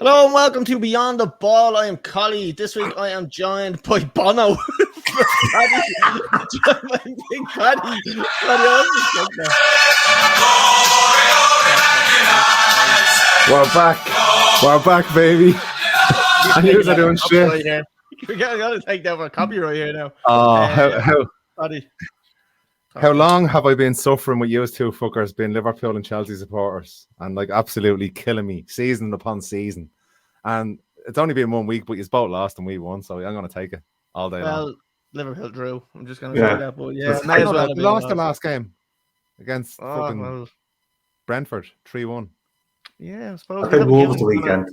Hello and welcome to Beyond the Ball. I am Collie. This week I am joined by Bono. Paddy. Joined by Big Paddy. We're back, baby. I knew they're doing shit. We're gonna take down a copyright here now. Paddy. How long have I been suffering with you two fuckers being Liverpool and Chelsea supporters and like absolutely killing me season upon season? And it's only been 1 week, but you both lost and we won, so I'm going to take it all day long. Well, Liverpool drew. I'm just going to say that, but yeah, we lost the last game against Brentford 3-1. Yeah, I suppose. I think Wolves the weekend.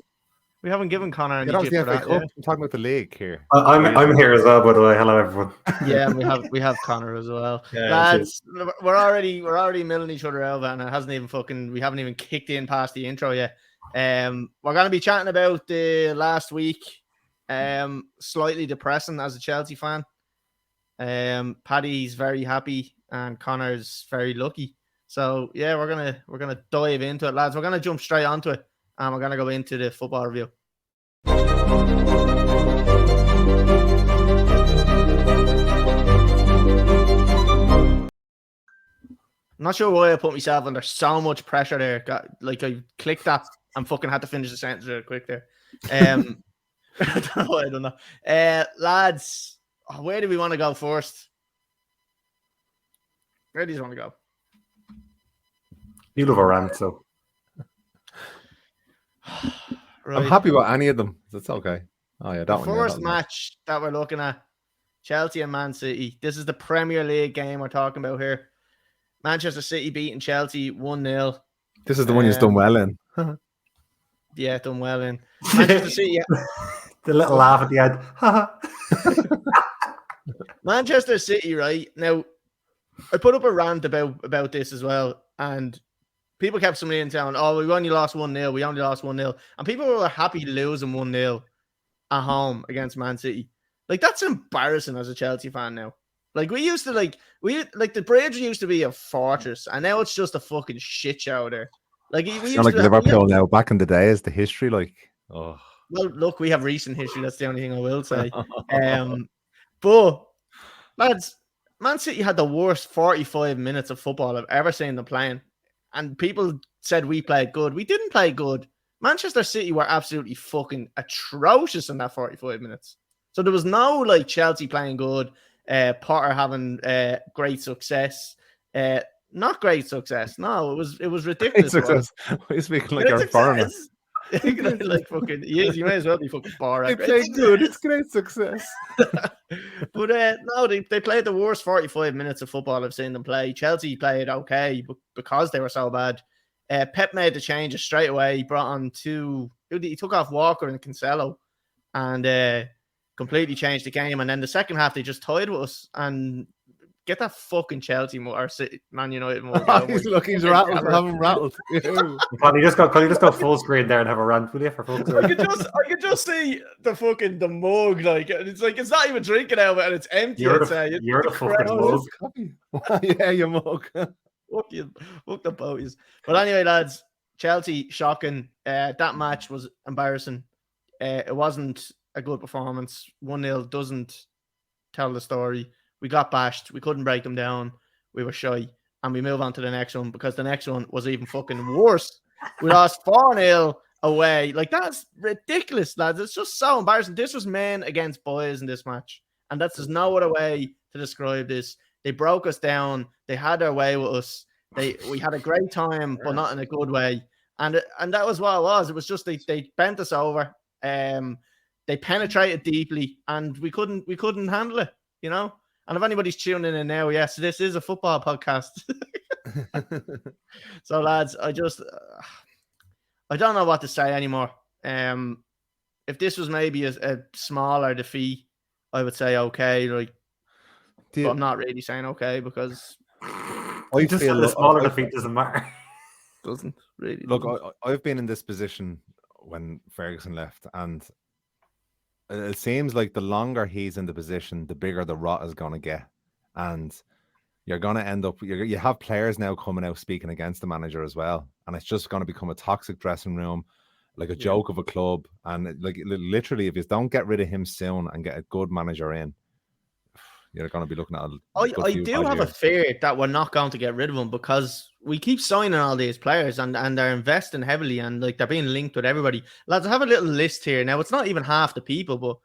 We haven't given Connor any shit for that. Yeah. I'm talking about the league here. I'm here as well, by the way. Hello, everyone. Yeah, we have Connor as well. Yeah, lads, we're already milling each other over, and it hasn't even we haven't even kicked in past the intro yet. We're going to be chatting about the last week. Slightly depressing as a Chelsea fan. Paddy's very happy, and Connor's very lucky. So yeah, we're gonna dive into it, lads. We're gonna jump straight onto it. And we're going to go into the football review. I'm not sure why I put myself under so much pressure there. I clicked that and fucking had to finish the sentence real quick there. I don't know. Lads, where do we want to go first? Where do you want to go? You love a rant, so... Right. I'm happy with any of them. That's okay. Oh yeah, the first match that we're looking at, Chelsea and Man City. This is the Premier League game we're talking about here. Manchester City beating Chelsea 1-0. This is the one you've done well in. Yeah, done well in. Manchester City. Yeah. The little laugh at the end. Manchester City, right now. I put up a rant about this as well, and people kept somebody in town. Oh, we only lost 1-0. We only lost 1-0. And people were happy losing 1-0 at home against Man City. Like, that's embarrassing as a Chelsea fan now. Like, we used to, the Bridge used to be a fortress, and now it's just a fucking shit show there. Like, we used like Liverpool now. Back in the day, is the history Well, look, we have recent history. That's the only thing I will say. But, lads, Man City had the worst 45 minutes of football I've ever seen them playing. And people said we played good. We didn't play good. Manchester City were absolutely fucking atrocious in that 45 minutes. So there was no Chelsea playing good, Potter having great success. Not great success. No, it was ridiculous. Great success. Why are you speaking like you're a foreigner? Fucking you may as well be fucking Borat. They played good. It's great success. But no, they played the worst 45 minutes of football I've seen them play. Chelsea played okay, but because they were so bad. Pep made the changes straight away. He brought on he took off Walker and Cancelo and completely changed the game. And then the second half, they just tied with us and get that fucking Chelsea or Man United more. He's rattled. Have him rattled. Can you just go full screen there and have a rant, will you? For full screen. I could just see the mug, it's not even drinking out of it and it's empty. You're the fucking mug. Yeah, you mug. Fuck the boys. But anyway, lads, Chelsea shocking. That match was embarrassing. It wasn't a good performance. 1-0 doesn't tell the story. We got bashed. We couldn't break them down. We were shy. And we move on to the next one because the next one was even fucking worse. We lost 4-0 away. That's ridiculous, lads. It's just so embarrassing. This was men against boys in this match. And there's no other way to describe this. They broke us down. They had their way with us. We had a great time, but not in a good way. And that was what it was. It was just they bent us over. They penetrated deeply, and we couldn't handle it, you know? And if anybody's tuning in now, yes, this is a football podcast. So, lads, I don't know what to say anymore. If this was maybe a smaller defeat, I would say okay. But I'm not really saying okay because I just feel the smaller defeat doesn't matter. Doesn't really. Look, I've been in this position when Ferguson left, and it seems like the longer he's in the position, the bigger the rot is going to get. And you're going to end up, you have players now coming out speaking against the manager as well. And it's just going to become a toxic dressing room. like a joke of a club. And like literally, if you don't get rid of him soon and get a good manager in, you're going to be looking at a good I few do bad have years. a fear that we're not going to get rid of him because we keep signing all these players and they're investing heavily and like they're being linked with everybody. Lads, I have a little list here. Now, it's not even half the people, but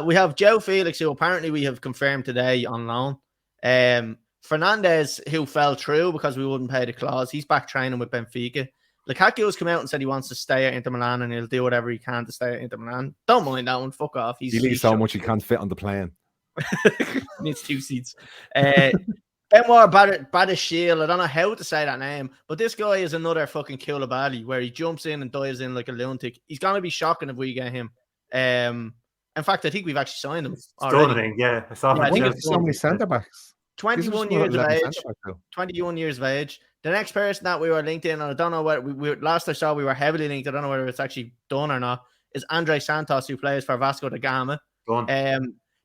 we have Joe Felix, who apparently we have confirmed today on loan. Fernandez, who fell through because we wouldn't pay the clause. He's back training with Benfica. Lukaku's come out and said he wants to stay at Inter Milan and he'll do whatever he can to stay at Inter Milan. Don't mind that one. Fuck off. He leaves so much he can't fit on the plane. Needs 2 seats. Benoit Badashil, I don't know how to say that name, but this guy is another fucking Koulibaly where he jumps in and dives in like a lunatic. He's going to be shocking if we get him. In fact, I think we've actually signed him already. Yeah, I saw. Yeah, I think it's so many centre backs. 21 years of age. 21 years of age. The next person that we were linked in, and I don't know what we last I saw we were heavily linked. I don't know whether it's actually done or not. Is Andre Santos, who plays for Vasco da Gama.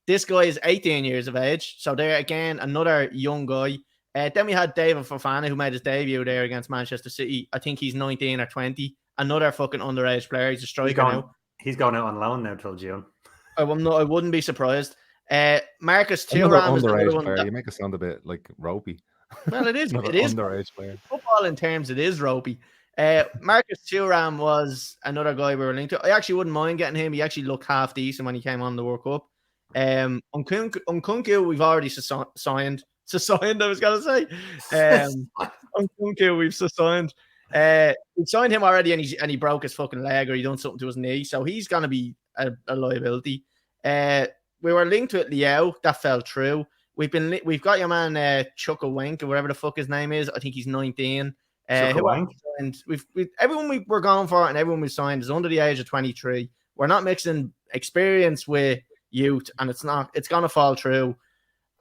This guy is 18 years of age, so there again another young guy. Then we had David Fofana, who made his debut there against Manchester City. I think he's 19 or 20. Another fucking underage player. He's a striker now. He's going out on loan now till June. I wouldn't be surprised. Marcus Thuram is another one. You make it sound a bit like ropey. Well, it is. It is underage player. Football in terms, it is ropey. Marcus Thuram was another guy we were linked to. I actually wouldn't mind getting him. He actually looked half decent when he came on the World Cup. Nkunku, we've already signed. I was going to say. Nkunku, we've signed. We signed him already, and he broke his fucking leg or he done something to his knee, so he's going to be a liability. We were linked with Liao, that fell through. We've got your man Chukwuemeka, or whatever the fuck his name is. I think he's 19. And everyone we were going for and everyone we signed is under the age of 23. We're not mixing experience with youth, and it's gonna fall through.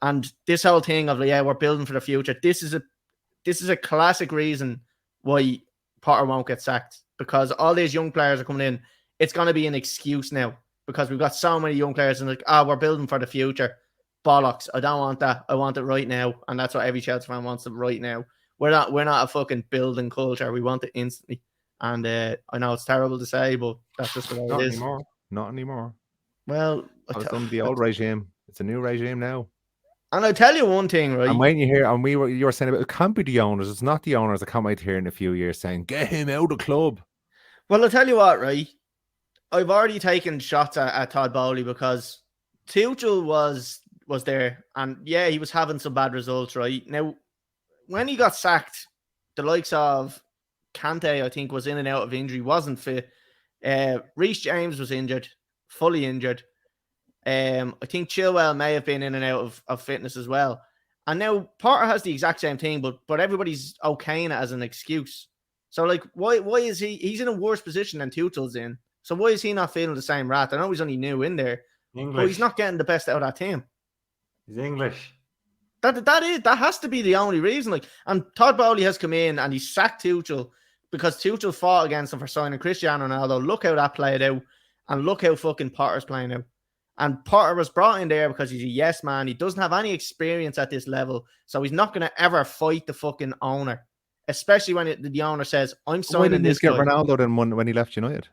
And this whole thing of we're building for the future. This is a classic reason why Potter won't get sacked, because all these young players are coming in. It's gonna be an excuse now because we've got so many young players and we're building for the future. Bollocks! I don't want that. I want it right now, and that's what every Chelsea fan wants it right now. We're not a fucking building culture. We want it instantly. And I know it's terrible to say, but that's just the way it is. Not anymore. Well, I was on the old regime. It's a new regime now. And I'll tell you one thing, right? I'm waiting to hear, and you were saying about it can't be the owners. It's not the owners. I can't wait to hear in a few years saying, get him out of the club. Well, I'll tell you what, right? I've already taken shots at Todd Bowley because Tuchel was there, and yeah, he was having some bad results, right? Now, when he got sacked, the likes of Kante, I think, was in and out of injury, wasn't fit. Reece James was injured, fully injured. I think Chilwell may have been in and out of fitness as well. And now Potter has the exact same thing, but everybody's okaying it as an excuse. So, like, why is he's in a worse position than Tuchel's in? So why is he not feeling the same wrath? I know he's only new in there, but he's not getting the best out of that team. He's English. That has to be the only reason. Like, and Todd Bowley has come in and he sacked Tuchel because Tuchel fought against him for signing Cristiano Ronaldo. Look how that played out, and look how fucking Potter's playing out. And Potter was brought in there because he's a yes man. He doesn't have any experience at this level, so he's not going to ever fight the fucking owner, especially when the owner says, "I'm signing this guy." Why didn't he get Ronaldo then when he left United?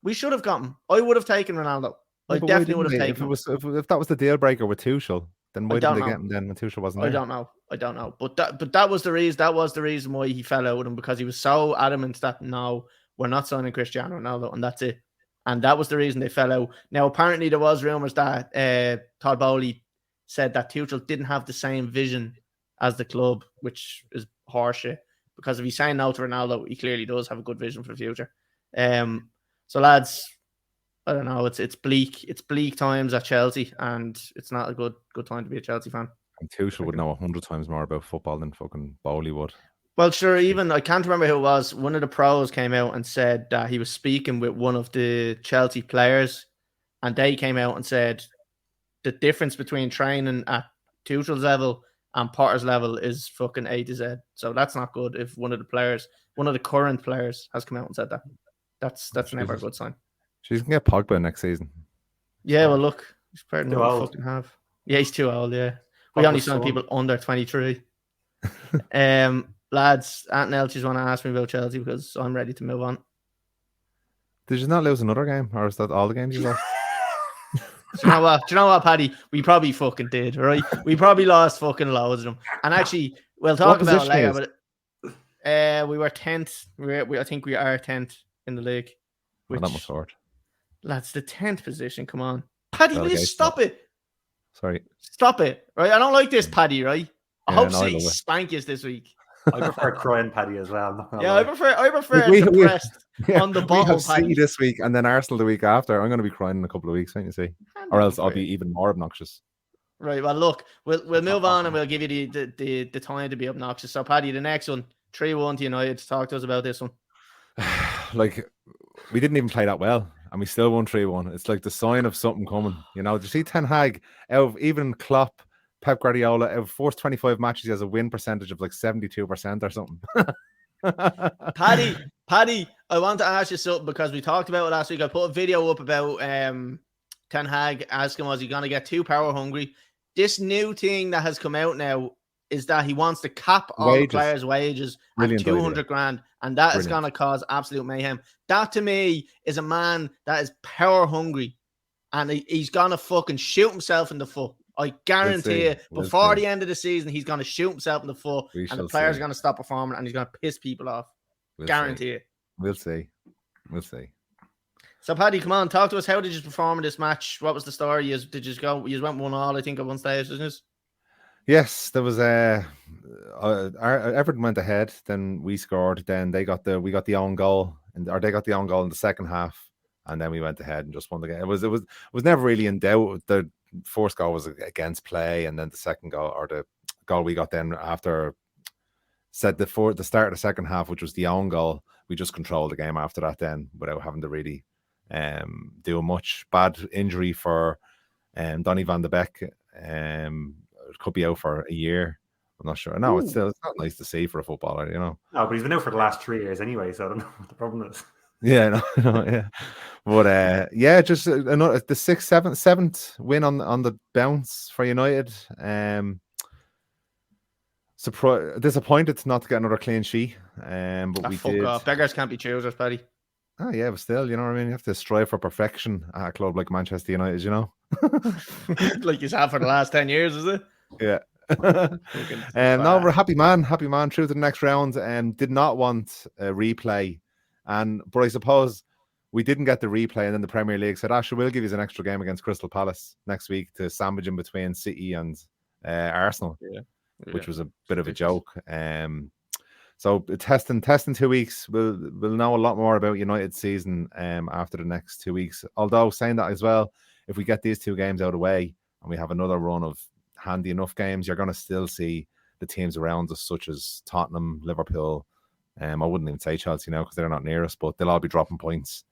We should have got him. I would have taken Ronaldo. I definitely would have taken him. If that was the deal breaker with Tuchel, then why didn't they get him then when Tuchel wasn't there? I don't know. But that was the reason. That was the reason why he fell out with him, because he was so adamant that no, we're not signing Cristiano Ronaldo, and that's it. And that was the reason they fell out. Now, apparently, there was rumors that Todd Bowley said that Tuchel didn't have the same vision as the club, which is horseshit. Because if he's saying no to Ronaldo, he clearly does have a good vision for the future. So, lads, I don't know. It's bleak. It's bleak times at Chelsea, and it's not a good time to be a Chelsea fan. And Tuchel would know 100 times more about football than fucking Bowley would. Well, sure, even, I can't remember who it was. One of the pros came out and said that he was speaking with one of the Chelsea players, and they came out and said the difference between training at Tuchel's level and Potter's level is fucking A to Z. So that's not good if one of the current players has come out and said that. That's never a good sign. She's going to get Pogba next season. Yeah, well, look, he's probably too old. Fucking have. Yeah, he's too old, yeah. We only sign people under 23. Lads, anything else you want to ask me about Chelsea, because I'm ready to move on. Did you not lose another game, or is that all the games you lost? Do you know what? Paddy? We probably fucking did, right? We probably lost fucking loads of them. And actually, we'll talk about it later. But we were 10th. I think we are 10th in the league. Which, that must hurt. That's the 10th position. Come on, Paddy, will you stop it? Sorry, stop it. Right, I don't like this, Paddy. Right, I hope City spank us this week. I prefer crying Paddy as well. Yeah, I prefer depressed on the bottle. We have City this week and then Arsenal the week after. I'm going to be crying in a couple of weeks, won't you see? Or else I'll be even more obnoxious. Right. Well, look, we'll move on and we'll give you the time to be obnoxious. So, Paddy, the next one, 3-1 to United. Talk to us about this one. Like, we didn't even play that well, and we still won 3-1. It's like the sign of something coming. You know, did you see Ten Hag out of even Klopp? Pep Guardiola, out of first 25 matches, he has a win percentage of like 72% or something. Paddy, I want to ask you something because we talked about it last week. I put a video up about Ten Hag asking was he going to get too power hungry. This new thing that has come out now is that he wants to cap all the players' wages at 200 grand, and that is going to cause absolute mayhem. That to me is a man that is power hungry, and he's going to fucking shoot himself in the foot. I guarantee you, before the end of the season, he's going to shoot himself in the foot, and the players are going to stop performing, and he's going to piss people off. Guarantee it. We'll see. So, Paddy, come on, talk to us. How did you perform in this match? What was the story? You went 1-1, I think, at one stage, didn't you? Yes, there was Everton went ahead, then we scored, then we got the own goal, or they got the own goal in the second half, and then we went ahead and just won the game. It was never really in doubt. The first goal was against play, and then the second goal, or the goal we got then after the start of the second half, which was the own goal, we just controlled the game after that then without having to really do much. Bad injury for Donny van de Beek. It could be out for a year. I'm not sure. No, it's not nice to see for a footballer, you know. No, but he's been out for the last 3 years anyway, so I don't know what the problem is. Yeah, no, yeah. But just another the seventh win on the bounce for United. Disappointed not to get another clean sheet. But we did. Off. Beggars can't be choosers, Paddy. Oh yeah, but still, you know what I mean. You have to strive for perfection at a club like Manchester United, you know. Like you have for the last 10 years, is it? Yeah. No, we're a happy man through to the next round. Did not want a replay. But I suppose we didn't get the replay, and then the Premier League said, "Sure, we'll give you an extra game against Crystal Palace next week to sandwich in between City and Arsenal," which was a bit of a joke. So testing 2 weeks, we'll know a lot more about United's season after the next 2 weeks. Although saying that as well, if we get these 2 games out of the way and we have another run of handy enough games, you're going to still see the teams around us, such as Tottenham, Liverpool. I wouldn't even say Chelsea now because they're not near us, but they'll all be dropping points.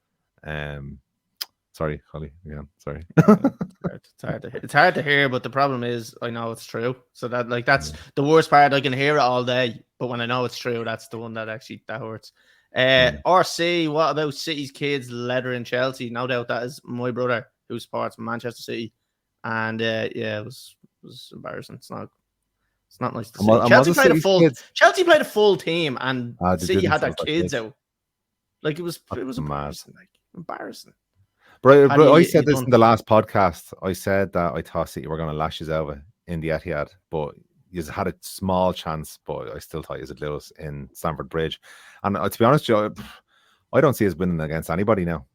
Sorry, Holly. Again, sorry. It's hard to hear, but the problem is I know it's true. So that's the worst part. I can hear it all day, but when I know it's true, that's the one that hurts. RC, what about City's kids lettering Chelsea? No doubt that is my brother who supports Manchester City, and it was embarrassing. It's not nice to see. Chelsea played a full team, and City had their kids out. Like it was embarrassing. Embarrassing. But I said this in the last podcast. I said that I thought City were going to lash us over in the Etihad, but you had a small chance. But I still thought you would lose in Stamford Bridge. And to be honest, Joe, I don't see us winning against anybody now.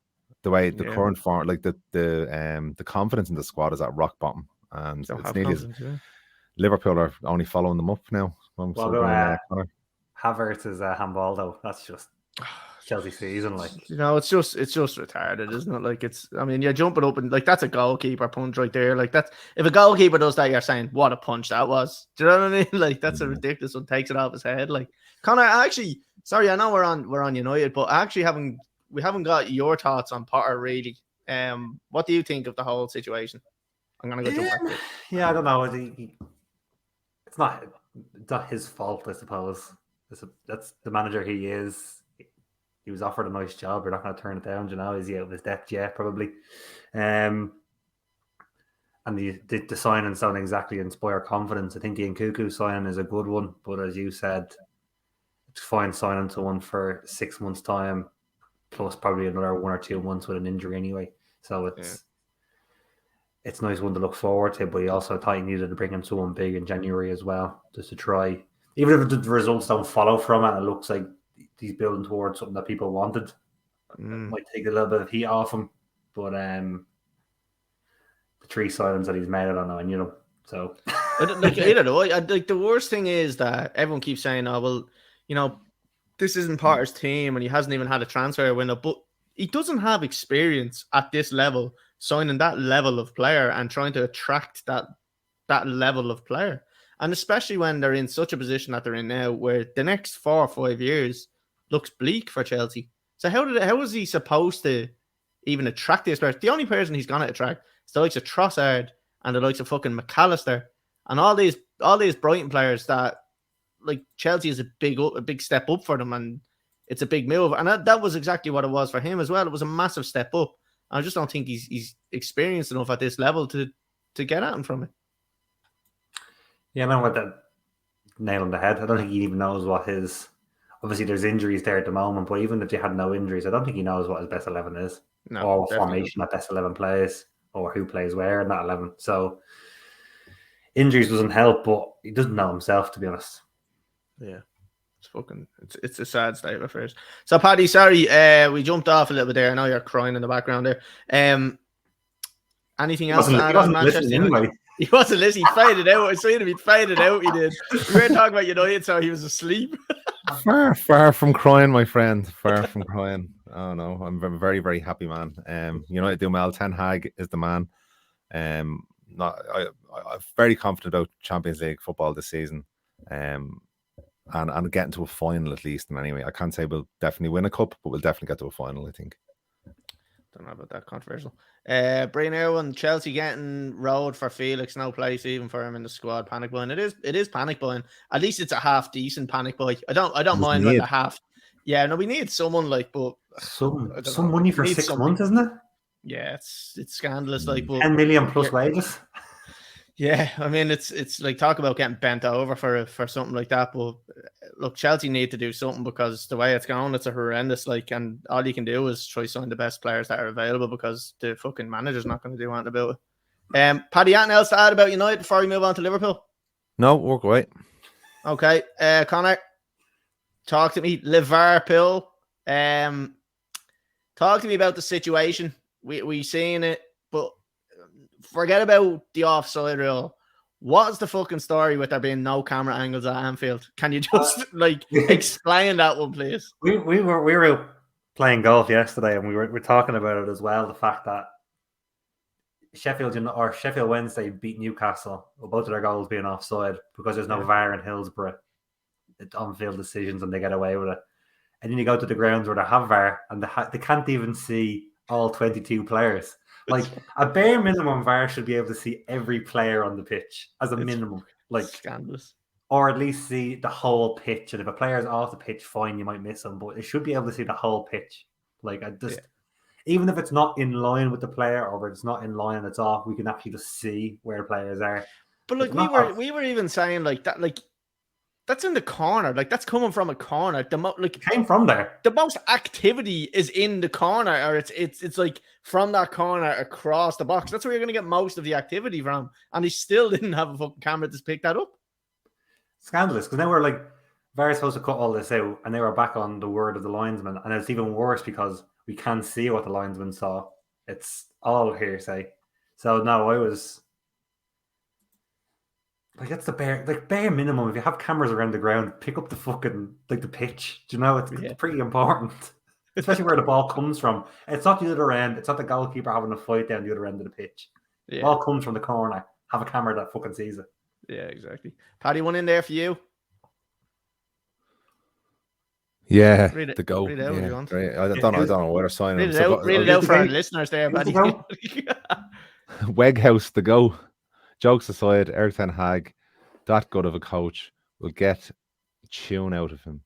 The way the current form, like the confidence in the squad is at rock bottom, and it's nearly Liverpool are only following them up now. Havertz is a handball though. That's just Chelsea season, like it's just retarded, isn't it? Like you're jumping up and like that's a goalkeeper punch right there. Like that's if a goalkeeper does that, you're saying what a punch that was. Do you know what I mean? Like that's a ridiculous one. Takes it off his head. Like Connor, actually, sorry, I know we're on United, but actually we haven't got your thoughts on Potter really. What do you think of the whole situation? I'm gonna go jump back. Yeah, I don't know. It's not his fault, I suppose. That's the manager he is. He was offered a nice job. We're not going to turn it down. You know, is he out of his depth? Yeah, probably. And the signings don't exactly inspire confidence. I think the Nkunku signing is a good one, but as you said, it's fine signing someone for 6 months' time plus probably another 1 or 2 months with an injury anyway. So it's a nice one to look forward to, but he also thought he needed to bring in someone big in January as well, just to try. Even if the results don't follow from it, it looks like he's building towards something that people wanted. It might take a little bit of heat off him, but the 3 signings that he's made, I don't know, I knew them. So, I don't know. Like the worst thing is that everyone keeps saying, "Oh, well, you know, this isn't Potter's team, and he hasn't even had a transfer window." But he doesn't have experience at this level, signing that level of player and trying to attract that level of player, and especially when they're in such a position that they're in now, where the next 4 or 5 years looks bleak for Chelsea. So how was he supposed to even attract this player? The only person he's gonna attract is the likes of Trossard and the likes of fucking McAllister and all these Brighton players that, like, Chelsea is a big step up for them, and it's a big move. And that was exactly what it was for him as well. It was a massive step up. I just don't think he's experienced enough at this level to get at him from it. Yeah, man, with that nail on the head. I don't think he even knows what his. Obviously, there's injuries there at the moment, but even if you had no injuries, I don't think he knows what his best 11 is, or what formation that best 11 plays, or who plays where in that 11. So injuries doesn't help, but he doesn't know himself, to be honest. Yeah, it's a sad state of affairs. So, Paddy, sorry, we jumped off a little bit there. I know you're crying in the background there. Anything else to add on Manchester United? Anyway. He wasn't listening. He faded out. I seen him. He faded out. He did. We were talking about United, so he was asleep. Far from crying, my friend. Far from crying. Oh no, I'm a very, very happy man. United do well. Ten Hag is the man. I'm very confident about Champions League football this season. And getting to a final at least. And anyway, I can't say we'll definitely win a cup, but we'll definitely get to a final, I think. Don't know about that, controversial. Brian Irwin, Chelsea getting rolled for Felix, no place even for him in the squad. Panic buying. It is panic buying. At least it's a half decent panic buy. I don't mind when the half. Yeah, no, we need someone like, but some money for 6 months, isn't it? Yeah, it's scandalous. Like, but 10 million plus wages. Yeah, I mean, it's like, talk about getting bent over for something like that. But look, Chelsea need to do something, because the way it's going, it's a horrendous. Like, and all you can do is try sign the best players that are available, because the fucking manager's not going to do anything about it. Paddy, anything else to add about United before we move on to Liverpool? No, work away. Okay, Connor, talk to me. liVARpool. Talk to me about the situation. We seen it, but forget about the offside rule. What's the fucking story with there being no camera angles at Anfield? Can you just explain that one, please? We were playing golf yesterday, and we were talking about it as well. The fact that Sheffield Wednesday beat Newcastle, with both of their goals being offside, because there's no VAR in Hillsborough. It's on-field decisions, and they get away with it. And then you go to the grounds where they have VAR, and they can't even see all 22 players. Like, a bare minimum, VAR should be able to see every player on the pitch as a minimum. Like, scandalous. Or at least see the whole pitch. And if a player is off the pitch, fine, you might miss him, but it should be able to see the whole pitch. Like, even if it's not in line with the player, or if it's not in line and it's off, we can actually just see where players are. But like, we were even saying like that, like, that's in the corner. Like, that's coming from a corner. It came from there. The most activity is in the corner, or it's like from that corner across the box. That's where you're going to get most of the activity from. And he still didn't have a fucking camera to pick that up. Scandalous, because now we're like, VAR's supposed to cut all this out, and they were back on the word of the linesman. And it's even worse because we can't see what the linesman saw. It's all hearsay. So no, I was like, that's the bare minimum. If you have cameras around the ground, pick up the fucking, like, the pitch. Do you know, it's pretty important, especially where the ball comes from. It's not the other end. It's not the goalkeeper having a fight down the other end of the pitch. Yeah. The ball comes from the corner. Have a camera that fucking sees it. Yeah, exactly. Paddy, one in there for you. Yeah, the goal. Yeah, great. I don't know where to sign it. Read it out for our listeners there, Paddy. Weghouse, the go. Jokes aside, Erik ten Hag, that good of a coach, will get tune out of him.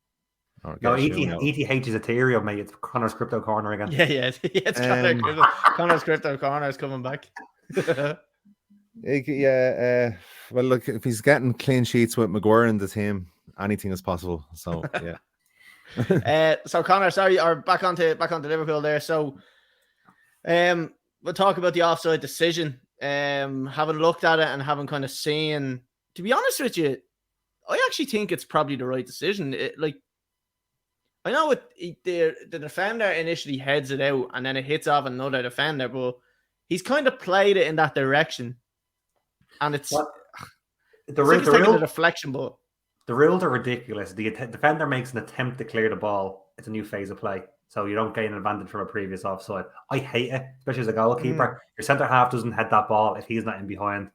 No, ETH is Ethereum, mate. It's Connor's Crypto Corner again. Yeah. It's Connor's Crypto Corner is coming back. Well, look, if he's getting clean sheets with Maguire in the team, anything is possible. So, yeah. So Connor, sorry, or back onto Liverpool there. So we'll talk about the offside decision. Having looked at it and having kind of seen, to be honest with you, I actually think it's probably the right decision. I know the defender initially heads it out and then it hits off another defender, but he's kind of played it in that direction. And it's like he's taking the deflection, but the rules are ridiculous. The defender makes an attempt to clear the ball. It's a new phase of play. So you don't gain an advantage from a previous offside. I hate it, especially as a goalkeeper. Your centre half doesn't head that ball if he's not in behind.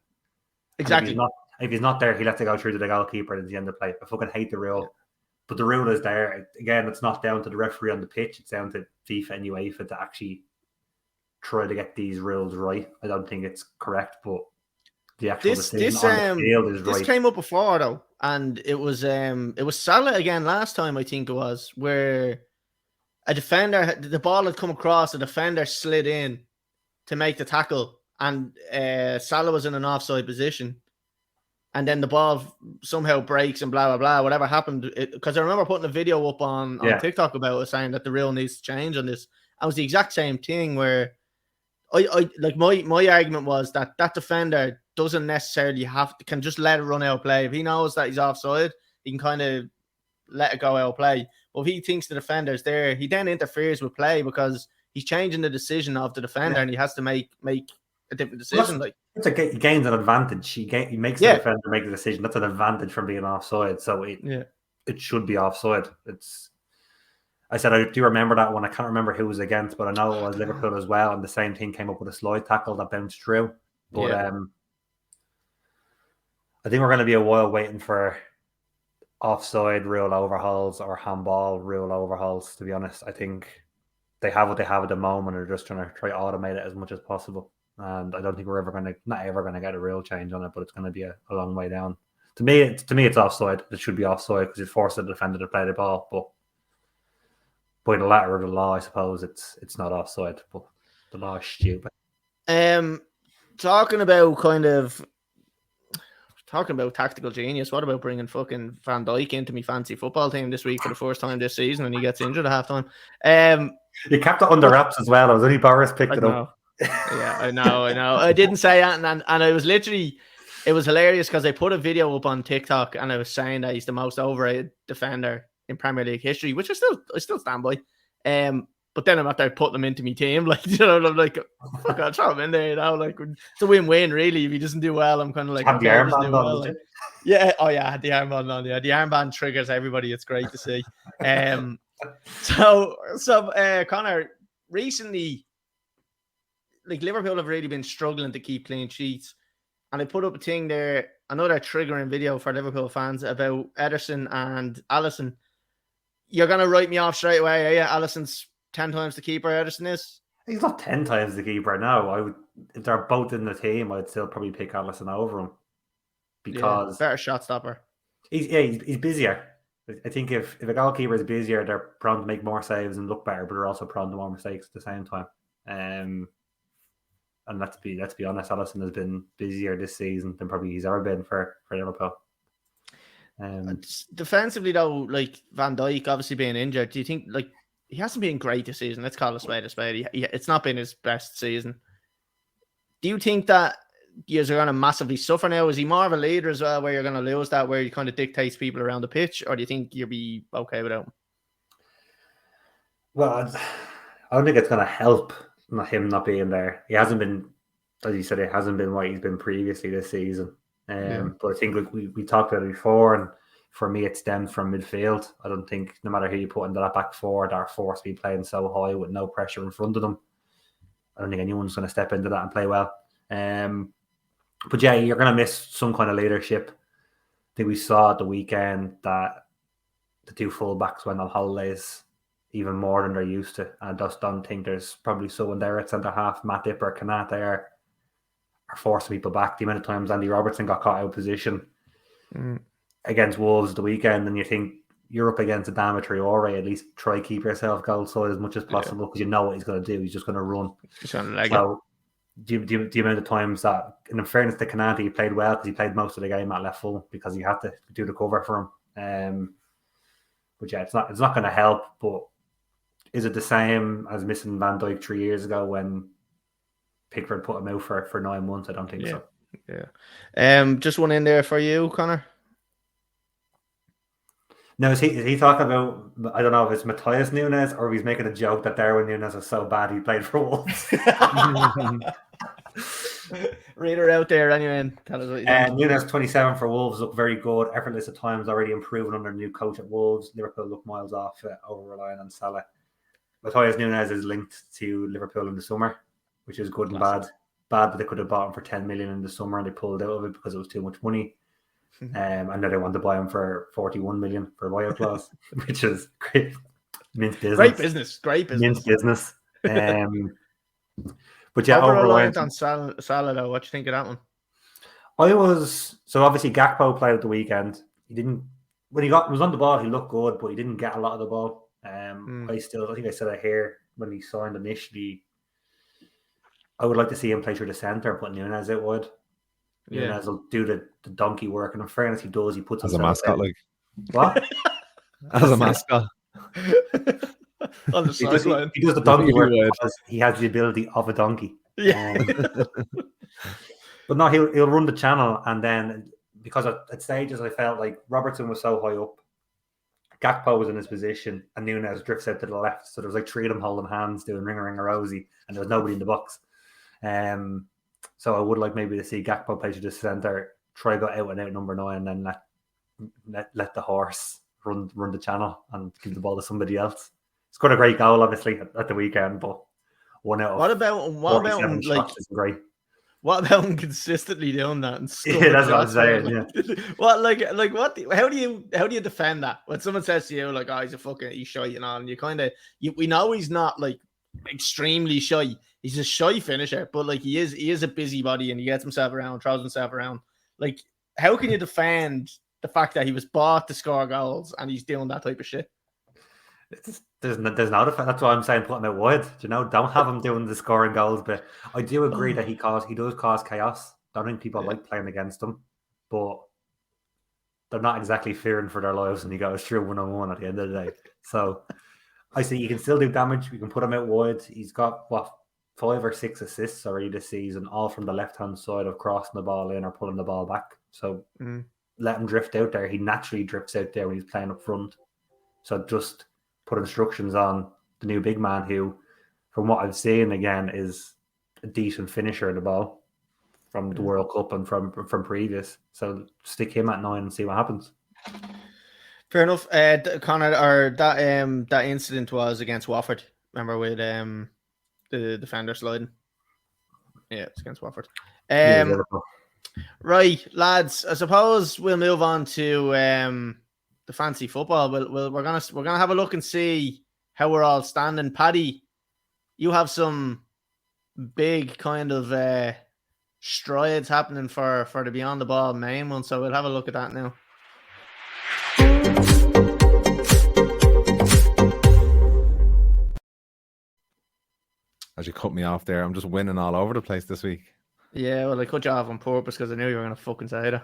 Exactly. If he's not there, he lets it go through to the goalkeeper at the end of the play. I fucking hate the rule. Yeah. But the rule is there. Again, it's not down to the referee on the pitch. It's down to FIFA and UEFA to actually try to get these rules right. I don't think it's correct, but the actual decision on the field is right. This came up before, though, and it was Salah again last time, I think it was, where a defender, the ball had come across, a defender slid in to make the tackle, and Salah was in an offside position. And then the ball somehow breaks and blah, blah, blah, whatever happened. Because I remember putting a video up on TikTok about it, saying that the rule needs to change on this. And it was the exact same thing where I like my argument was that defender doesn't necessarily can just let it run out of play. If he knows that he's offside, he can kind of let it go out of play. But if he thinks the defender's there, he then interferes with play because he's changing the decision of the defender and he has to make a different decision. He gains an advantage. He makes the defender make the decision. That's an advantage from being offside. So it should be offside. I said I do remember that one. I can't remember who was against, but I know it was Liverpool as well. And the same thing came up with a slide tackle that bounced through. But I think we're going to be a while waiting for offside rule overhauls or handball rule overhauls. To be honest, I think they have what they have at the moment. They're just trying to automate it as much as possible. And I don't think we're not ever going to get a real change on it, but it's going to be a long way down. To me, it's offside. It should be offside because it forced the defender to play the ball. But by the letter of the law, I suppose it's not offside. But the law is stupid. Talking about tactical genius, what about bringing fucking Van Dijk into my fancy football team this week for the first time this season and he gets injured at halftime? You kept it under wraps as well. It was only Boris picked it up. Yeah, I know. I didn't say that, and I was literally, it was hilarious because I put a video up on TikTok and I was saying that he's the most overrated defender in Premier League history, which I still stand by. But then I'm out there putting him into my team, like, you know, I'm like, fuck, I'll throw him in there, you know, like it's a win-win really. If he doesn't do well, I'm kind of like, have the armband on, like, yeah, oh yeah, I had the armband on. Yeah, the armband triggers everybody. It's great to see. So Connor, recently, like Liverpool have really been struggling to keep clean sheets, and I put up a thing there, another triggering video for Liverpool fans about Ederson and Alisson. You're gonna write me off straight away, are you? Alisson's 10 times the keeper Ederson is. He's not 10 times the keeper. No, I would. If they're both in the team, I'd still probably pick Alisson over him because better shot stopper. He's busier. I think if a goalkeeper is busier, they're prone to make more saves and look better, but they're also prone to more mistakes at the same time. And let's be honest, Alisson has been busier this season than probably he's ever been for Liverpool. Defensively though, like Van Dijk obviously being injured, do you think, like, he hasn't been great this season? Let's call a spade a spade. It's not been his best season. Do you think that you're going to massively suffer now? Is he more of a leader as well, where you're going to lose that, where he kind of dictates people around the pitch, or do you think you'll be okay without him? Well, I don't think it's going to help him not being there. He hasn't been, as you said, it hasn't been what he's been previously this season. But I think, like we talked about it before, and for me, it stems from midfield. I don't think no matter who you put into that back four, they're forced to be playing so high with no pressure in front of them. I don't think anyone's going to step into that and play well. But yeah, you're going to miss some kind of leadership. I think we saw at the weekend that the two fullbacks went on holidays even more than they're used to. I just don't think there's probably someone there at centre half, Matip or Kanate are forcing people back. The amount of times Andy Robertson got caught out of position against Wolves the weekend, and you think you're up against a Adama Traore, at least try keep yourself goal side as much as possible because you know what he's going to do. He's just going to run. So the amount of times that, in fairness to Kanate, he played well because he played most of the game at left full because he had to do the cover for him. But yeah, it's not going to help. But is it the same as missing Van Dijk 3 years ago when Pickford put him out for 9 months? I don't think so. Yeah. Just one in there for you, Connor. No, is he talking about? I don't know if it's Matthias Nunes or if he's making a joke that Darwin Nunes is so bad he played for Wolves. Read her out there anyway and tell us what you think. Nunes 27 for Wolves look very good. Effortless at times, already improving under new coach at Wolves. Liverpool look miles off, over relying on Salah. Matthias Nunes is linked to Liverpool in the summer, which is good and bad. Bad, but they could have bought him for 10 million in the summer and they pulled out of it because it was too much money. And now they want to buy him for 41 million for a buyout clause, which is great. Mint business. Great business. Mint business. But yeah, over reliant on Salah though. What do you think of that one? So obviously Gakpo played at the weekend. He didn't when he was on the ball, he looked good, but he didn't get a lot of the ball. I think I said it here when he signed initially. I would like to see him play through the centre and put Nunes out wide. Nunes will do the donkey work, and in fairness, he does. He puts as a mascot, like what? As a mascot. On the sideline. He does the donkey work because he has the ability of a donkey. Yeah. But no, he'll run the channel, and then because at stages I felt like Robertson was so high up, Gakpo was in his position, and Nunes drifts out to the left. So there was like 3 of them holding hands doing ring-a-ring-a-rosy, and there was nobody in the box. So I would like maybe to see Gakpo play to the centre, try go out and out number 9, and then let the horse run the channel and give the ball to somebody else. It's got a great goal, obviously, at the weekend, but 1 out of what about him, like, is great. What about him consistently doing that? And that's what I'm saying. Yeah. What, like what? How do you defend that when someone says to you, like, "Oh, he's shy," and you kind of we know he's not like extremely shy. He's a shy finisher, but like he is a busybody and he gets himself around, throws himself around. Like, how can you defend the fact that he was bought to score goals and he's doing that type of shit? There's no defense. That's why I'm saying put him out wide. Don't have him doing the scoring goals. But I do agree that he does cause chaos. I don't think people like playing against him, but they're not exactly fearing for their lives when he goes through 1-on-1 at the end of the day. So I see you can still do damage. We can put him out wide. He's got 5 or 6 assists already this season, all from the left-hand side of crossing the ball in or pulling the ball back. So let him drift out there. He naturally drifts out there when he's playing up front. So just put instructions on the new big man who, from what I've seen, again, is a decent finisher of the ball from the World Cup and from previous. So stick him at 9 and see what happens. Fair enough. Connor, or that incident was against Watford. Remember with the defender sliding? Yeah, it's against Watford. Right, lads. I suppose we'll move on to the fancy football. We're gonna have a look and see how we're all standing. Paddy, you have some big kind of strides happening for the Beyond the Ball main one, so we'll have a look at that now. As you cut me off there, I'm just winning all over the place this week. Yeah, well, I cut you off on purpose because I knew you were going to fucking say that.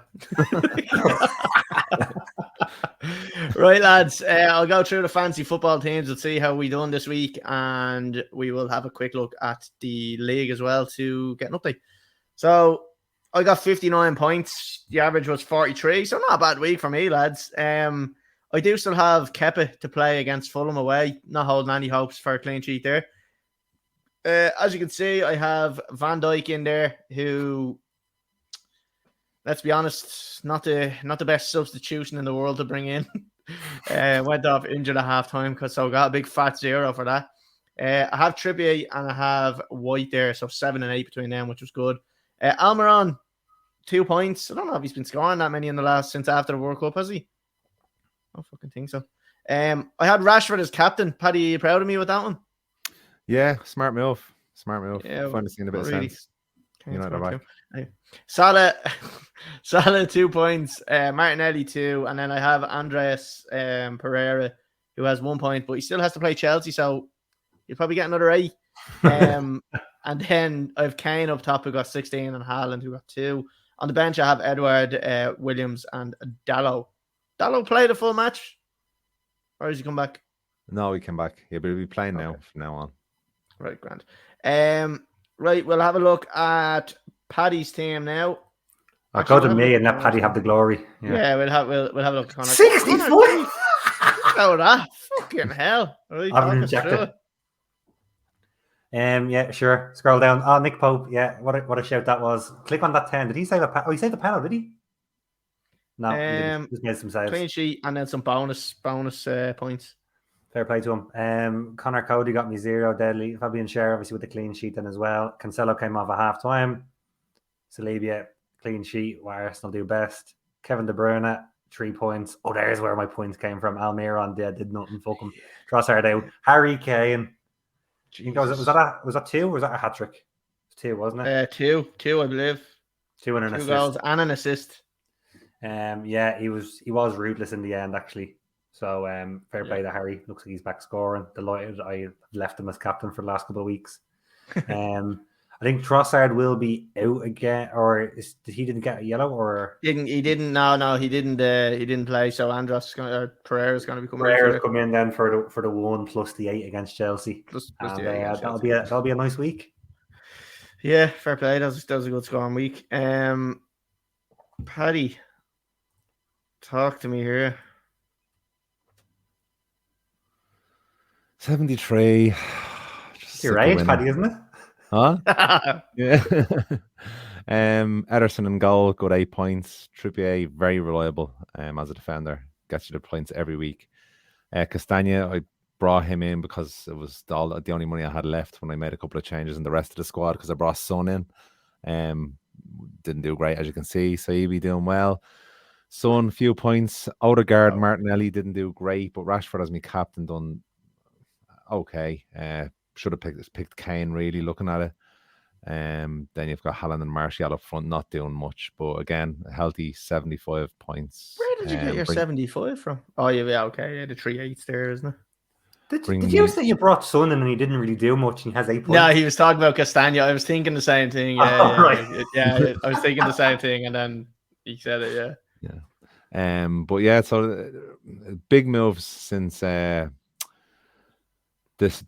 Right, lads, I'll go through the fancy football teams. We'll see how we done this week, and we will have a quick look at the league as well to get an update. So I got 59 points. The average was 43, so not a bad week for me, lads. I do still have Kepa to play against Fulham away. Not holding any hopes for a clean sheet there. As you can see, I have Van Dijk in there, who, let's be honest, not the best substitution in the world to bring in. Went off injured at halftime, so I got a big fat 0 for that. I have Trippier and I have White there, so 7 and 8 between them, which was good. Almiron, 2 points. I don't know if he's been scoring that many since after the World Cup, has he? I don't fucking think so. I had Rashford as captain. Paddy, are you proud of me with that one? Yeah, smart move. Yeah, fun to see a bit of sense. Salah 2 points, Martinelli 2, and then I have Andreas Pereira, who has 1 point, but he still has to play Chelsea, so you'll probably get another 8. And then I have Kane up top, who got 16, and Haaland, who got 2. On the bench, I have Edward, Williams, and Dalot. Dalot played a full match. or has he come back? No, he came back. He'll be playing now Okay. from now on. Right, grand. Right, we'll have a look at Paddy's team now. I'll Actually, go to we'll have a me look and at let Paddy have the glory. Yeah, we'll have a look at Connor. 64. Oh, that fucking hell! Right, I'm talk us through rejected. it. Yeah, sure. Scroll down. Oh, Nick Pope. Yeah, what a shout that was. Click on that 10. Did he save a penalty? Oh, he saved a penalty, did he? No, he didn't. Just made some saves. Clean sheet and then some bonus points. Fair play to him. Connor Cody got me 0 deadly. Fabian Schär obviously with the clean sheet then as well. Cancelo came off at half time. Salibia, clean sheet, what Arsenal do best. Kevin De Bruyne, 3 points. Oh, there's where my points came from. Almiron did nothing. Fuck him. Trossard out. Harry Kane. I think was that 2 or was that a hat trick? It was 2, wasn't it? Two, I believe. 2 and an assist. 2 goals and an assist. Yeah, he was ruthless in the end actually. So fair play to Harry. Looks like he's back scoring. Delighted I left him as captain for the last couple of weeks. I think Trossard will be out again, or he didn't get a yellow, or he didn't. He didn't play. So Pereira's going to be coming. Pereira's come in then for the 1 plus the 8 against Chelsea. Plus and, the 8 against Chelsea. That'll be a nice week. Yeah, fair play. That was a good scoring week. Paddy, talk to me here. 73. It's your age, Paddy, isn't it? Huh? Yeah. Ederson in goal, got 8 points. Trippier, very reliable as a defender. Gets you the points every week. Castagna, I brought him in because it was the only money I had left when I made a couple of changes in the rest of the squad because I brought Son in. Didn't do great, as you can see. Saibi doing well. Son, few points. Odegaard, Martinelli didn't do great, but Rashford as my captain done okay. Should have picked Kane, really, looking at it. Then you've got Haaland and Martial up front, not doing much, but again, a healthy 75 points. Where did you get your 75 from? Oh, yeah, okay. Yeah, the 3 8s there, isn't it? Did you say you brought Son in and he didn't really do much and he has 8 points? No, he was talking about Castagna. I was thinking the same thing. Yeah, right. Yeah, I was thinking the same thing, and then he said it, yeah. But yeah, so big moves since the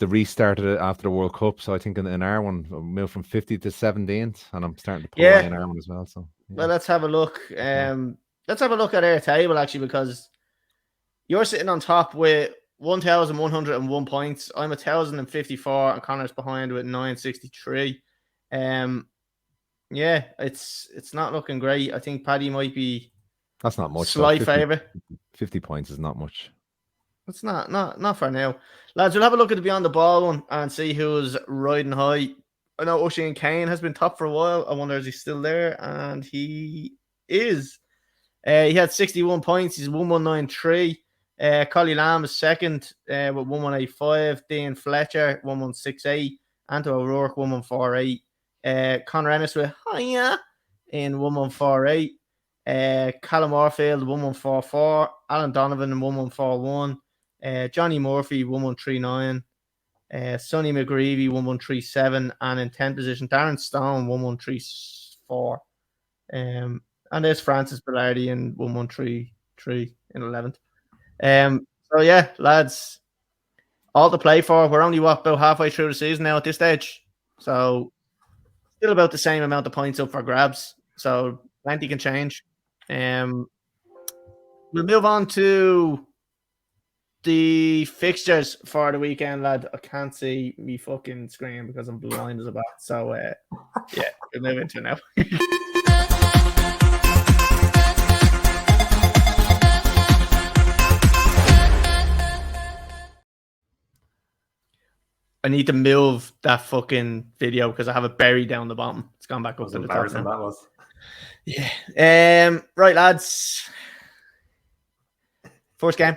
restart after the World Cup. So I think in our one, we moved from 50 to 17th, and I'm starting to pull away in our one as well. So well, let's have a look. Let's have a look at our table actually, because you're sitting on top with 1,101 points. I'm 1,054, and Connor's behind with 963. Yeah, it's not looking great. I think Paddy might be. That's not much. Slight favourite. 50 points is not much. It's not for now. Lads, we'll have a look at the Beyond the Ball one and see who's riding high. I know Oisin Kane has been top for a while. I wonder, is he still there? And he is. He had 61 points. He's 1193. Collie Lamb is second with 1185. Dean Fletcher, 1168. Anto O'Rourke, 1148. Conor Ennis with Hiya in 1148. Callum Orfield, 1144. Alan Donovan, 1141. Johnny Murphy, 1139. Sonny McGreevy, 1137. And in 10th position, Darren Stone, 1134. And there's Francis Bellardi in 1133 in 11th. So yeah, lads, all to play for. We're only about halfway through the season now at this stage. So still about the same amount of points up for grabs. So plenty can change. We'll move on to the fixtures for the weekend, lad. I can't see me fucking screen because I'm blind as a bat. So yeah, we'll move into it now. I need to move that fucking video because I have it buried down the bottom. It's gone back up to the top. That was. Yeah. Right, lads. First game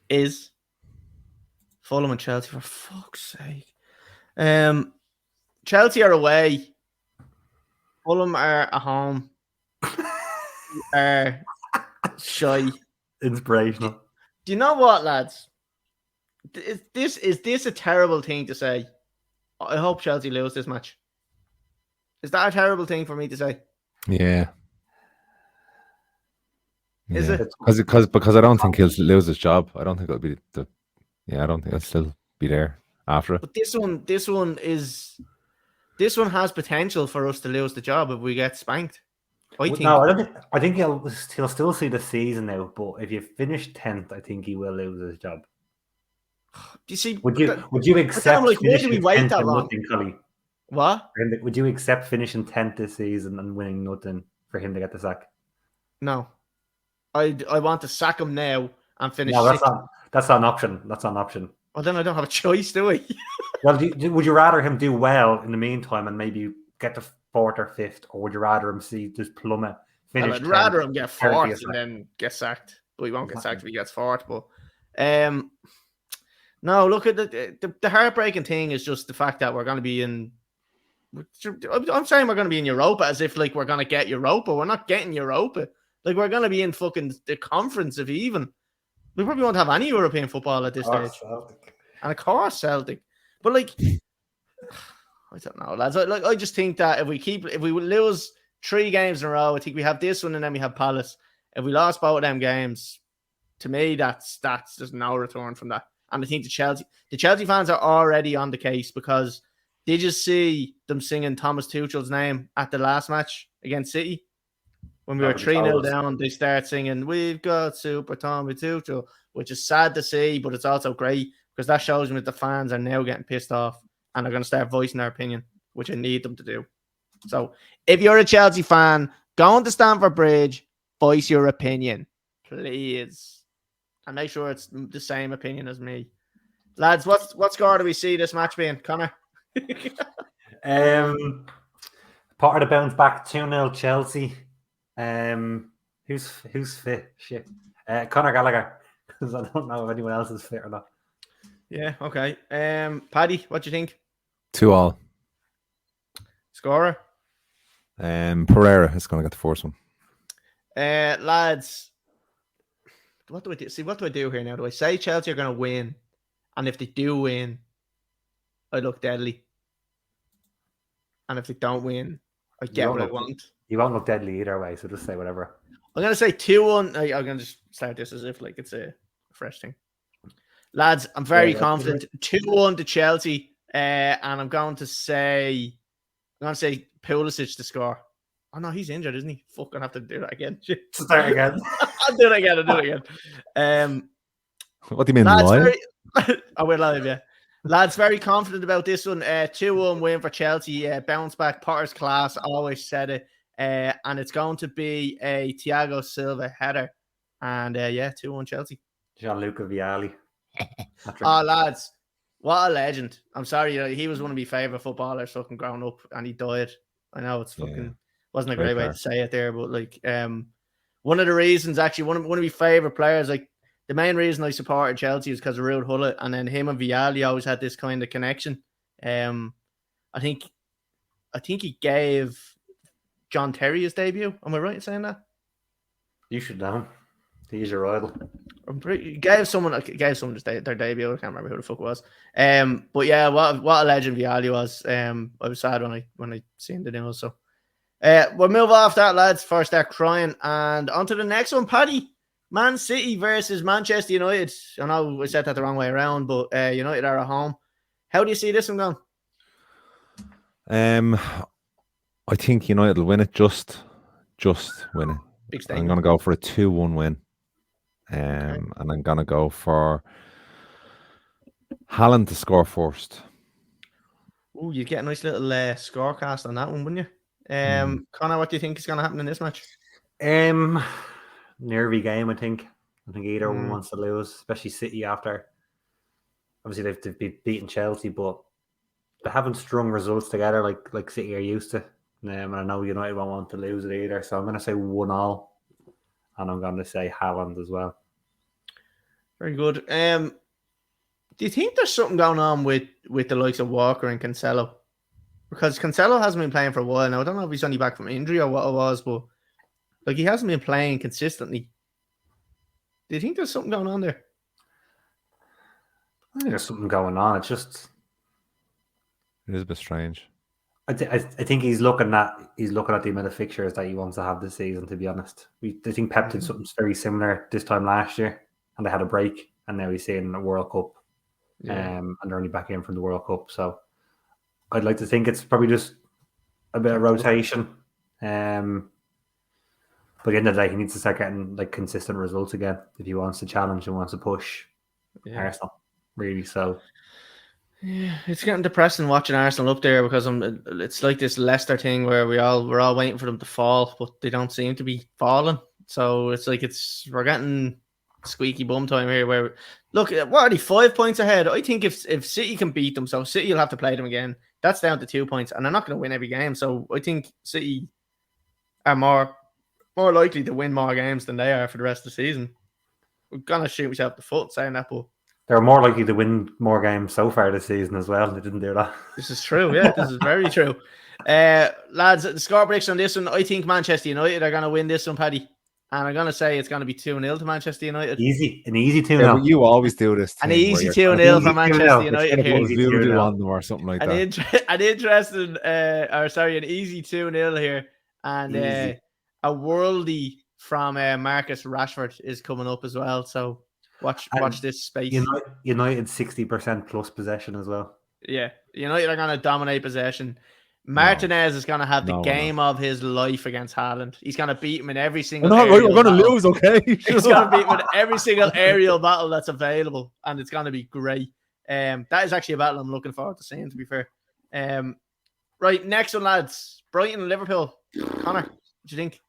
is Fulham and Chelsea, for fuck's sake. Chelsea are away. Fulham are at home. Are shy. Inspirational. Do you know what, lads? Is this a terrible thing to say? I hope Chelsea lose this match. Is that a terrible thing for me to say? Yeah. Is it? Because I don't think he'll lose his job. I don't think it'll be I don't think he'll still be there after it. But this one has potential for us to lose the job if we get spanked. I think. No, I don't think. I think he'll still see the season out. But if you finish 10th, I think he will lose his job. Do you see? Would you accept why do finishing we wait 10th that and long? nothing, Collie? What? Would you accept finishing 10th this season and winning nothing for him to get the sack? No. I want to sack him now and finish. No, that's not an option. That's not an option. Well, then I don't have a choice, do I? Well, would you rather him do well in the meantime and maybe get to 4th or 5th, or would you rather him just plummet? Well, I'd rather him get 4th and then get sacked. But he won't get sacked if he gets 4th. But no, look at the heartbreaking thing is just the fact that we're going to be in. I'm saying we're going to be in Europa as if like we're going to get Europa. We're not getting Europa. Like we're going to be in fucking the conference if even. We probably won't have any European football at this stage. Celtic. And of course Celtic. But like, I don't know, lads. I just think that if we lose 3 games in a row, I think we have this one and then we have Palace. If we lost both of them games, to me, that's there's no return from that. And I think the Chelsea fans are already on the case because did you see them singing Thomas Tuchel's name at the last match against City? When we were 3-0 down, they start singing, "We've got Super Tommy Tuchel," which is sad to see, but it's also great because that shows me that the fans are now getting pissed off and are going to start voicing their opinion, which I need them to do. So if you're a Chelsea fan, go on to Stamford Bridge, voice your opinion, please. And make sure it's the same opinion as me. Lads, what score do we see this match being, Connor? Part of the bounce back 2-0 Chelsea. Who's fit? Shit. Conor Gallagher, because I don't know if anyone else is fit or not. Yeah, okay. Paddy, what do you think? 2-2. Scorer? Pereira is going to get the first one. Lads, what do I do? See, what do I do here now? Do I say Chelsea are going to win? And if they do win, I look deadly. And if they don't win, I get what I want. You won't look deadly either way, so just say whatever. I'm going to say 2-1. I'm going to just start this as if like it's a fresh thing. Lads, I'm very confident. 2-1 to Chelsea. And I'm going to say Pulisic to score. Oh no, he's injured, isn't he? Fuck, I'm going to have to do that again. Start again. I'll do it again. What do you mean live? We're live, yeah. Lads, very confident about this one. 2-1 win for Chelsea. Bounce back, Potter's class. Always said it. And it's going to be a Thiago Silva header. And 2-1 Chelsea. Gianluca Vialli. Oh, lads, what a legend. I'm sorry, he was one of my favourite footballers fucking growing up and he died. I know it's fucking wasn't a great way to say it there, but like one of the reasons, actually, one of my favourite players, like the main reason I supported Chelsea is because of Ruud Gullit, and then him and Vialli always had this kind of connection. I think he gave John Terry his debut. Am I right in saying that? You should know. He's your idol. He gave someone their debut. I can't remember who the fuck it was. But yeah, what a legend Vialli was. I was sad when I seen the news. So we'll move off that, lads. First start crying and on to the next one, Paddy. Man City versus Manchester United. I know I said that the wrong way around, but United are at home. How do you see this one going? I think United will win it. Just win it. Big statement. I'm going to go for a 2-1 win. And I'm going to go for Haaland to score first. Oh, you get a nice little scorecast on that one, wouldn't you? Connor, what do you think is going to happen in this match? Nervy game, I think. I think either one wants to lose, especially City after. Obviously, they've been beating Chelsea, but they haven't strung results together like City are used to. And I know United won't want to lose it either, so I'm going to say 1-1. And I'm going to say Haaland as well. Very good. Do you think there's something going on with the likes of Walker and Cancelo? Because Cancelo hasn't been playing for a while now. I don't know if he's only back from injury or what it was, but like he hasn't been playing consistently. Do you think there's something going on there? I think there's something going on. It is a bit strange. I think he's looking at the amount of fixtures that he wants to have this season. To be honest, I think Pep did something very similar this time last year, and they had a break, and now he's seeing a World Cup, and they're only back in from the World Cup. So I'd like to think it's probably just a bit of rotation. But at the end of the day, he needs to start getting like consistent results again if he wants to challenge and wants to push Arsenal. Really, so. Yeah, it's getting depressing watching Arsenal up there because it's like this Leicester thing where we're all waiting for them to fall, but they don't seem to be falling. So it's like we're getting squeaky bum time here. Where look, what are they 5 points ahead? I think if City can beat them, so City will have to play them again. That's down to 2 points, and they're not going to win every game. So I think City are more likely to win more games than they are for the rest of the season. We're gonna shoot myself in the foot saying that, but. They're more likely to win more games so far this season as well. They didn't do that. This is true. Yeah, this is very true. Lads, the score prediction on this one, I think Manchester United are going to win this one, Paddy. And I'm going to say it's going to be 2-0 to Manchester United. An easy 2-0. Yeah, you always do this. An easy 2-0 for Manchester United here. Voodoo on them or something like that. An easy 2-0 here. And a worldie from Marcus Rashford is coming up as well. So watch this space. United 60% plus possession as well. Yeah, United are going to dominate possession. Martinez is going to have the game of his life against Haaland. He's going to beat him in every single. We're going to lose, okay? He's going to beat him in every single aerial battle that's available, and it's going to be great. That is actually a battle I'm looking forward to seeing. To be fair, right, next one, lads. Brighton and Liverpool. Connor, what do you think?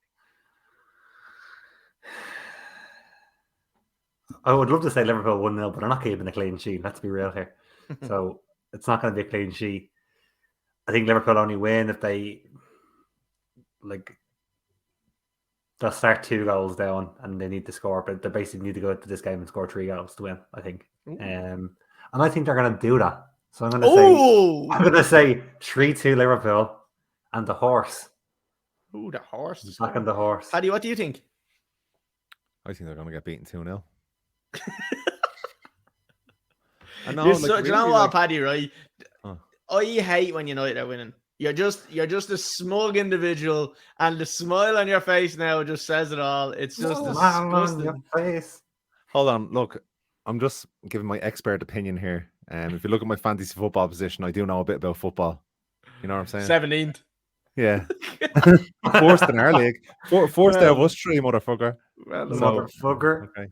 I would love to say Liverpool 1-0, but they're not keeping a clean sheet. Let's be real here. So it's not going to be a clean sheet. I think Liverpool only win if they'll start 2 goals down and they need to score, but they basically need to go into this game and score 3 goals to win, I think. And I think they're going to do that. So I'm going to say 3-2 Liverpool and the horse. Ooh, the horse. Back on the horse. Paddy, what do you think? I think they're going to get beaten 2-0. I know, do you know what, Paddy, right? I hate when United are winning. You're just a smug individual, and the smile on your face now just says it all. It's just disgusting. Your face. Hold on, look, I'm just giving my expert opinion here. If you look at my fantasy football position, I do know a bit about football. You know what I'm saying? 17th. Yeah. Fourth in our league. Fourth out of us 3, motherfucker. Well, motherfucker. Okay.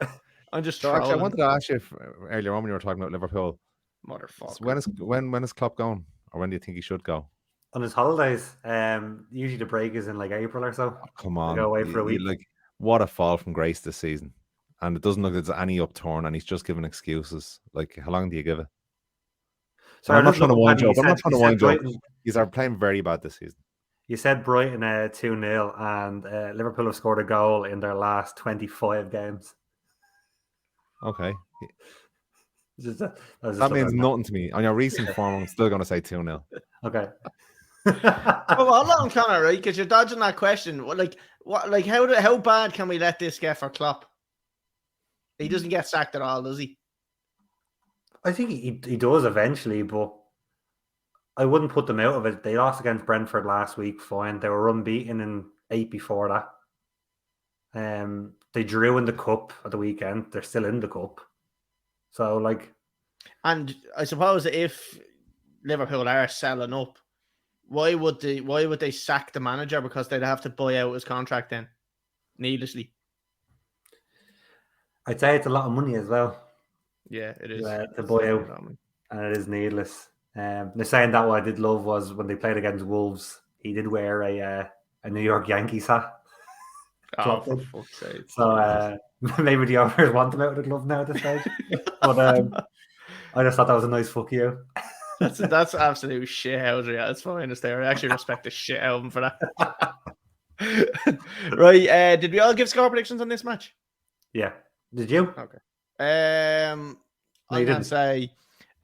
I'm just so actually, I wanted to ask you earlier on when you were talking about Liverpool. Motherfucker. So when is Klopp going? Or when do you think he should go? On his holidays. Usually the break is in like April or so. Oh, come on. Go away for a week. What a fall from grace this season. And it doesn't look like there's any upturn, and he's just giving excuses. Like, how long do you give it? So I'm not trying to wind you up. He's playing very bad this season. You said Brighton 2-0, and Liverpool have scored a goal in their last 25 games. Okay. That means nothing to me. On your recent form, I'm still going to say 2-0. Okay. Hold on, Connor, right? Because you're dodging that question. How bad can we let this get for Klopp? He doesn't get sacked at all, does he? I think he does eventually, but I wouldn't put them out of it. They lost against Brentford last week, fine. They were unbeaten in 8 before that. They drew in the cup at the weekend. They're still in the cup. So, and I suppose if Liverpool are selling up, why would they sack the manager? Because they'd have to buy out his contract then, needlessly. I'd say it's a lot of money as well. Yeah, it is. To buy out, and it is needless. They're saying that what I did love was when they played against Wolves, he did wear a New York Yankees hat. Oh, for fuck's sake. So maybe the owners want him out of the club now at this stage. But I just thought that was a nice fuck you. That's absolute shit house. Yeah, that's fine. I actually respect the shit out of him for that. Right, did we all give score predictions on this match? Yeah. Did you? Okay. I'm going to say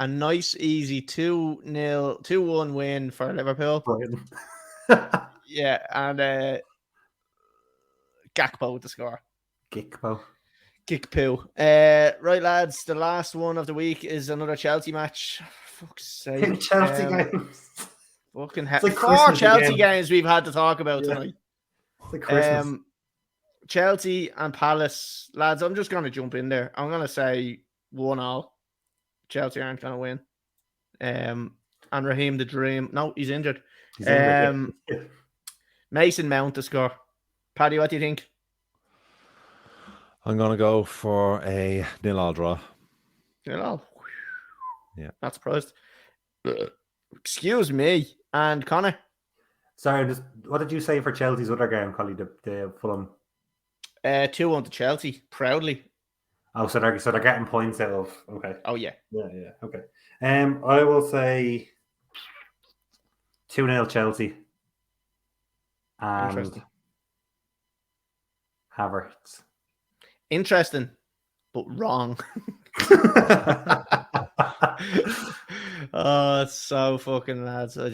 a nice, easy 2-1 win for Liverpool. Yeah, and Gakpo with the score. Gakpo. Right, lads, the last one of the week is another Chelsea match. Fuck's sake. Chelsea games. Fucking It's like 4 Christmas Chelsea again. games we've had to talk about Yeah. tonight. It's like Christmas. Chelsea and Palace, lads. I'm just going to jump in there. I'm going to say 1-0. Chelsea aren't going to win. And Raheem the Dream. No, he's injured. He's injured, yeah. Mason Mount to score. Paddy, what do you think? I'm gonna go for a 0-0 draw. Yeah. Not surprised. Excuse me. And Connor? Sorry, what did you say for Chelsea's other game, Collie? The Fulham. 2-1 to Chelsea, proudly. Oh, so they're getting points out of. Okay. Oh yeah. Yeah. Okay. I will say 2-0 Chelsea. And Interesting. Havertz. Interesting, but wrong. Oh, it's so fucking lads. I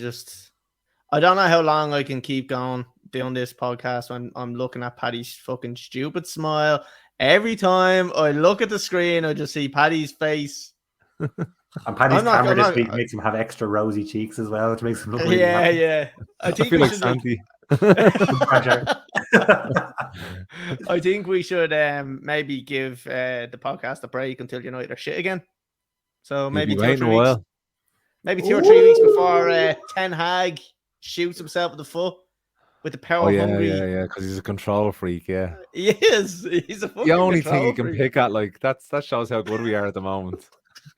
don't know how long I can keep going doing this podcast when I'm looking at Paddy's fucking stupid smile. Every time I look at the screen, I just see Paddy's face. And Paddy's camera this week makes him have extra rosy cheeks as well, which makes him look really happy. Yeah. I think feel we like should Sandy. I think we should maybe give the podcast a break until United are shit again. So maybe 2 or 3 weeks. Maybe 2 or 3 weeks before Ten Hag shoots himself in the foot with the power hungry. Yeah, because he's a control freak. Yeah, he is. He's a fucking the only thing he control can freak. pick at, like that shows how good we are at the moment.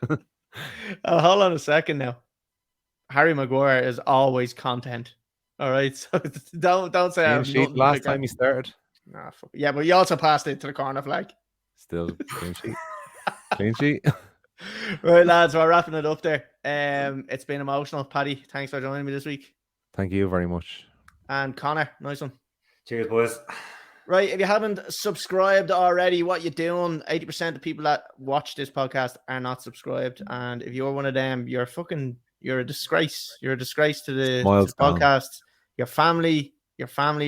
Hold on a second now. Harry Maguire is always content. All right, so don't say I have nothing to last pick time at. he started. Nah, fuck. Yeah, but you also passed it to the corner flag. Still clean sheet. Clean sheet. Right, lads, we're wrapping it up there. It's been emotional. Paddy, thanks for joining me this week. Thank you very much. And Connor, nice one. Cheers, boys. Right, if you haven't subscribed already, what you doing? 80% of people that watch this podcast are not subscribed, and if you're one of them, you're a disgrace. You're a disgrace to the podcast. Your family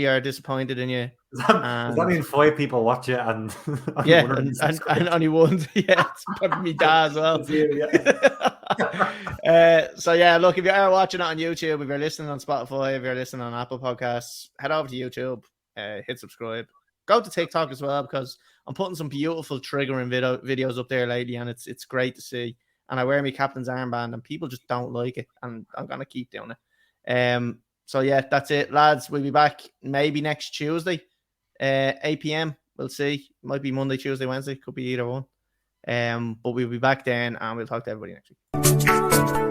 are disappointed in you. Does that mean 5 people watch it and and only one? Yeah, it's probably me dad as well. So yeah, look, if you are watching it on YouTube, if you're listening on Spotify, if you're listening on Apple Podcasts, head over to YouTube, hit subscribe. Go to TikTok as well, because I'm putting some beautiful triggering videos up there lately, and it's great to see. And I wear my captain's armband, and people just don't like it, and I'm gonna keep doing it. So yeah, that's it, lads. We'll be back maybe next Tuesday, 8 p.m. We'll see. Might be Monday, Tuesday, Wednesday. Could be either one. But we'll be back then, and we'll talk to everybody next week.